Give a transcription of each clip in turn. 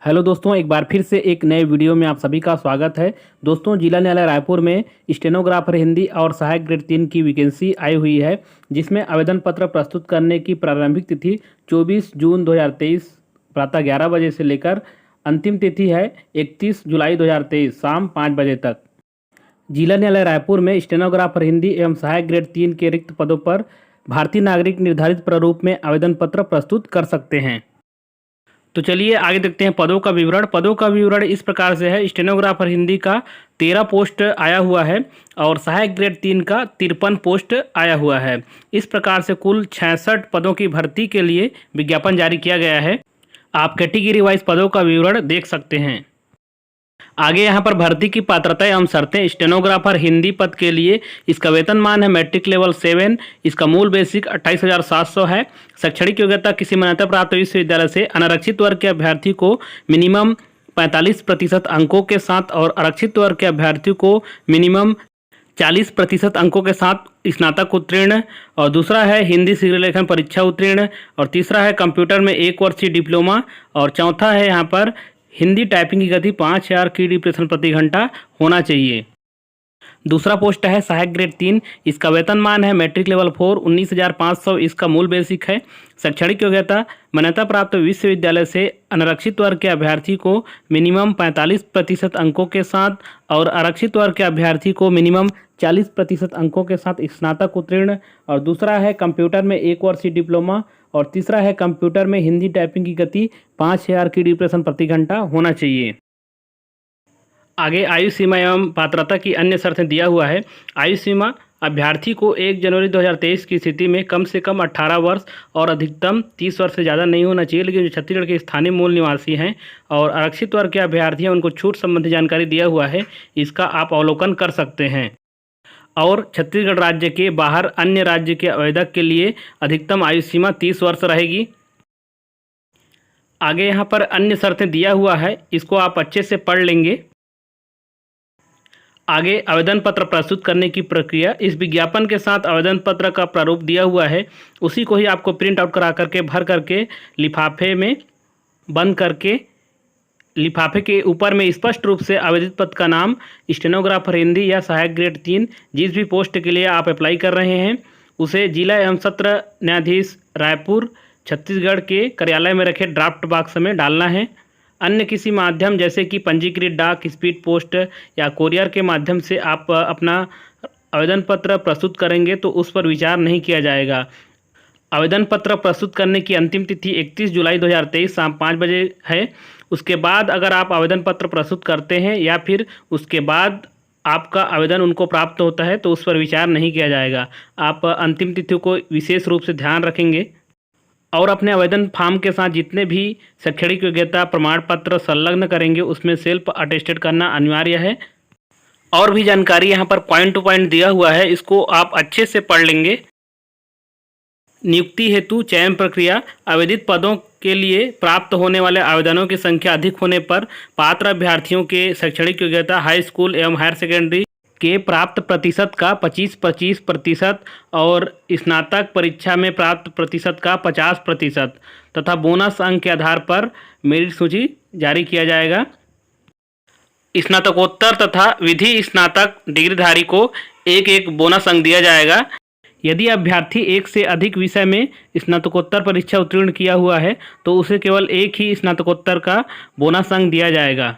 Hello दोस्तों, एक बार फिर से एक नए वीडियो में आप सभी का स्वागत है। दोस्तों, जिला न्यायालय रायपुर में स्टेनोग्राफर हिंदी और सहायक ग्रेड 3 की वैकेंसी आई हुई है, जिसमें आवेदन पत्र प्रस्तुत करने की प्रारंभिक तिथि 24 जून 2023 प्रातः 11 बजे से लेकर अंतिम तिथि है 31 जुलाई 2023 शाम 5 बजे तक। जिला न्यायालय रायपुर में स्टेनोग्राफर हिंदी एवं सहायक ग्रेड 3 के रिक्त पदों पर भारतीय नागरिक निर्धारित प्रारूप में आवेदन पत्र प्रस्तुत कर सकते हैं। तो चलिए आगे देखते हैं पदों का विवरण। पदों का विवरण इस प्रकार से है। स्टेनोग्राफर हिंदी का 13 पोस्ट आया हुआ है और सहायक ग्रेड 3 का 53 पोस्ट आया हुआ है। इस प्रकार से कुल 66 पदों की भर्ती के लिए विज्ञापन जारी किया गया है। आप कैटेगरी वाइज पदों का विवरण देख सकते हैं। आगे यहाँ पर भर्ती की पात्रता एवं शर्तें। स्टेनोग्राफर हिंदी पद के लिए इसका वेतनमान है मैट्रिक लेवल 7। इसका मूल बेसिक 28,700 है। शैक्षणिक योग्यता किसी मान्यता प्राप्त विश्वविद्यालय से अनारक्षित वर्ग के अभ्यर्थी को मिनिमम 45% अंकों के साथ और आरक्षित वर्ग के अभ्यर्थी को मिनिमम 40% अंकों के साथ स्नातक उत्तीर्ण, और दूसरा है हिंदी शीघ्र लेखन परीक्षा उत्तीर्ण, और तीसरा है कंप्यूटर में 1 वर्षीय डिप्लोमा, और चौथा है यहाँ पर हिंदी टाइपिंग की गति 5000 की प्रति घंटा होना चाहिए। दूसरा पोस्ट है सहायक ग्रेड 3। इसका वेतनमान है मैट्रिक लेवल 4 19,500। इसका मूल बेसिक है। शैक्षणिक योग्यता मान्यता प्राप्त विश्वविद्यालय से अनारक्षित वर्ग के अभ्यर्थी को मिनिमम 45% अंकों के साथ और आरक्षित वर्ग के अभ्यर्थी को मिनिमम 40% अंकों के साथ स्नातक उत्तीर्ण, और दूसरा है कंप्यूटर में 1 वर्षीय डिप्लोमा, और तीसरा है कंप्यूटर में हिंदी टाइपिंग की गति 5000 की प्रति घंटा होना चाहिए। आगे आयु सीमा एवं पात्रता की अन्य शर्तें दिया हुआ है। आयु सीमा अभ्यर्थी को 1 जनवरी 2023 की स्थिति में कम से कम 18 वर्ष और अधिकतम 30 वर्ष से ज़्यादा नहीं होना चाहिए, लेकिन जो छत्तीसगढ़ के स्थानीय मूल निवासी हैं और आरक्षित वर्ग के अभ्यर्थी हैं उनको छूट संबंधी जानकारी दिया हुआ है, इसका आप अवलोकन कर सकते हैं। और छत्तीसगढ़ राज्य के बाहर अन्य राज्य के आवेदक के लिए अधिकतम आयु सीमा 30 वर्ष रहेगी। आगे यहाँ पर अन्य शर्तें दिया हुआ है, इसको आप अच्छे से पढ़ लेंगे। आगे आवेदन पत्र प्रस्तुत करने की प्रक्रिया। इस विज्ञापन के साथ आवेदन पत्र का प्रारूप दिया हुआ है, उसी को ही आपको प्रिंट आउट करा करके भर करके लिफाफे में बंद करके लिफाफे के ऊपर में स्पष्ट रूप से आवेदित पद का नाम, स्टेनोग्राफर हिंदी या सहायक ग्रेड 3 जिस भी पोस्ट के लिए आप अप्लाई कर रहे हैं उसे जिला एवं सत्र न्यायाधीश रायपुर छत्तीसगढ़ के कार्यालय में रखे ड्राफ्ट बॉक्स में डालना है। अन्य किसी माध्यम जैसे कि पंजीकृत डाक, स्पीड पोस्ट या कोरियर के माध्यम से आप अपना आवेदन पत्र प्रस्तुत करेंगे तो उस पर विचार नहीं किया जाएगा। आवेदन पत्र प्रस्तुत करने की अंतिम तिथि 31 जुलाई 2023 शाम 5 बजे है। उसके बाद अगर आप आवेदन पत्र प्रस्तुत करते हैं या फिर उसके बाद आपका आवेदन उनको प्राप्त होता है तो उस पर विचार नहीं किया जाएगा। आप अंतिम तिथि को विशेष रूप से ध्यान रखेंगे और अपने आवेदन फॉर्म के साथ जितने भी शैक्षणिक योग्यता प्रमाण पत्र संलग्न करेंगे उसमें सेल्फ अटेस्टेड करना अनिवार्य है। और भी जानकारी यहाँ पर पॉइंट टू पॉइंट दिया हुआ है, इसको आप अच्छे से पढ़ लेंगे। नियुक्ति हेतु चयन प्रक्रिया। आवेदित पदों के लिए प्राप्त होने वाले आवेदनों की संख्या अधिक होने पर पात्र अभ्यर्थियों के शैक्षणिक योग्यता हाई स्कूल एवं हायर सेकेंडरी के प्राप्त प्रतिशत का 25% और स्नातक परीक्षा में प्राप्त प्रतिशत का 50% तथा बोनस अंक के आधार पर मेरिट सूची जारी किया जाएगा। स्नातकोत्तर तथा विधि स्नातक डिग्रीधारी को एक बोनस अंक दिया जाएगा। यदि अभ्यर्थी एक से अधिक विषय में स्नातकोत्तर परीक्षा उत्तीर्ण किया हुआ है तो उसे केवल एक ही स्नातकोत्तर का बोनस अंक दिया जाएगा।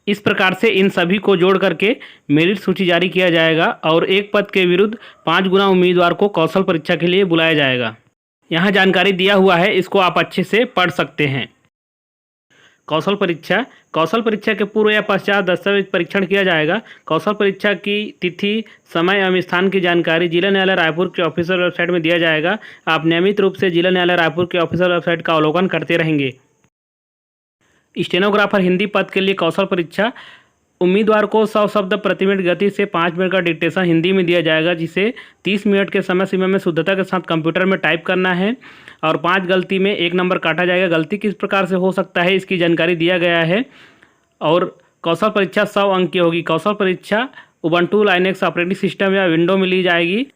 इस प्रकार से इन सभी को जोड़ करके मेरिट सूची जारी किया जाएगा और एक पद के विरुद्ध 5 गुना उम्मीदवार को कौशल परीक्षा के लिए बुलाया जाएगा। यहाँ जानकारी दिया हुआ है, इसको आप अच्छे से पढ़ सकते हैं। कौशल परीक्षा के पूर्व या पश्चात दस्तावेज परीक्षण किया जाएगा। कौशल परीक्षा की तिथि, समय एवं स्थान की जानकारी जिला न्यायालय रायपुर के ऑफिशियल वेबसाइट में दिया जाएगा। आप नियमित रूप से जिला न्यायालय रायपुर के ऑफिशियल वेबसाइट का अवलोकन करते रहेंगे। स्टेनोग्राफर हिंदी पद के लिए कौशल परीक्षा। उम्मीदवार को 100 शब्द प्रति मिनट गति से 5 मिनट का डिक्टेशन हिंदी में दिया जाएगा, जिसे 30 मिनट के समय सीमा में शुद्धता के साथ कंप्यूटर में टाइप करना है और 5 गलती में 1 नंबर काटा जाएगा। गलती किस प्रकार से हो सकता है इसकी जानकारी दिया गया है। और कौशल परीक्षा 100 अंक की होगी। कौशल परीक्षा उबंटू लाइनेक्स ऑपरेटिंग सिस्टम या विंडो में ली जाएगी।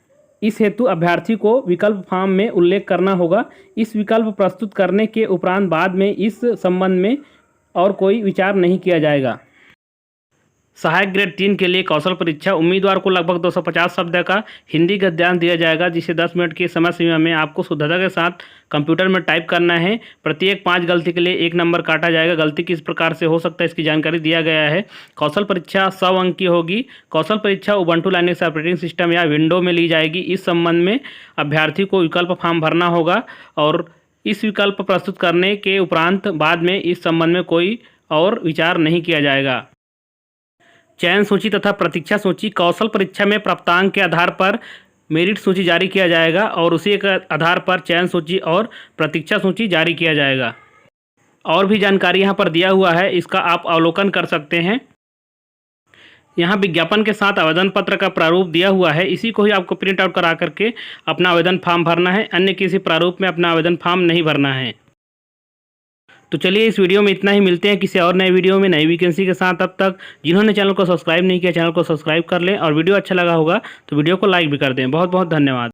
इस हेतु अभ्यर्थी को विकल्प फॉर्म में उल्लेख करना होगा। इस विकल्प प्रस्तुत करने के उपरांत बाद में इस संबंध में और कोई विचार नहीं किया जाएगा। सहायक ग्रेड 3 के लिए कौशल परीक्षा उम्मीदवार को लगभग 250 शब्द का हिंदी गद्यांश दिया जाएगा, जिसे 10 मिनट की समय सीमा में आपको शुद्धता के साथ कंप्यूटर में टाइप करना है। प्रत्येक 5 गलती के लिए 1 नंबर काटा जाएगा। गलती किस प्रकार से हो सकता है इसकी जानकारी दिया गया है। कौशल परीक्षा 100 अंक की होगी। कौशल परीक्षा उबंटू लाइनेक्स ऑपरेटिंग सिस्टम या विंडो में ली जाएगी। इस संबंध में अभ्यर्थी को विकल्प फॉर्म भरना होगा और इस विकल्प प्रस्तुत करने के उपरांत बाद में इस संबंध में कोई और विचार नहीं किया जाएगा। चयन सूची तथा प्रतीक्षा सूची कौशल परीक्षा में प्राप्तांक के आधार पर मेरिट सूची जारी किया जाएगा और उसी के आधार पर चयन सूची और प्रतीक्षा सूची जारी किया जाएगा। और भी जानकारी यहाँ पर दिया हुआ है, इसका आप अवलोकन कर सकते हैं। यहाँ विज्ञापन के साथ आवेदन पत्र का प्रारूप दिया हुआ है, इसी को ही आपको प्रिंट आउट करा करके अपना आवेदन फॉर्म भरना है। अन्य किसी प्रारूप में अपना आवेदन फॉर्म नहीं भरना है। तो चलिए इस वीडियो में इतना ही। मिलते हैं किसी और नए वीडियो में नई वैकेंसी के साथ। तब तक जिन्होंने चैनल को सब्सक्राइब नहीं किया, चैनल को सब्सक्राइब कर लें और वीडियो अच्छा लगा होगा तो वीडियो को लाइक भी कर दें। बहुत बहुत धन्यवाद।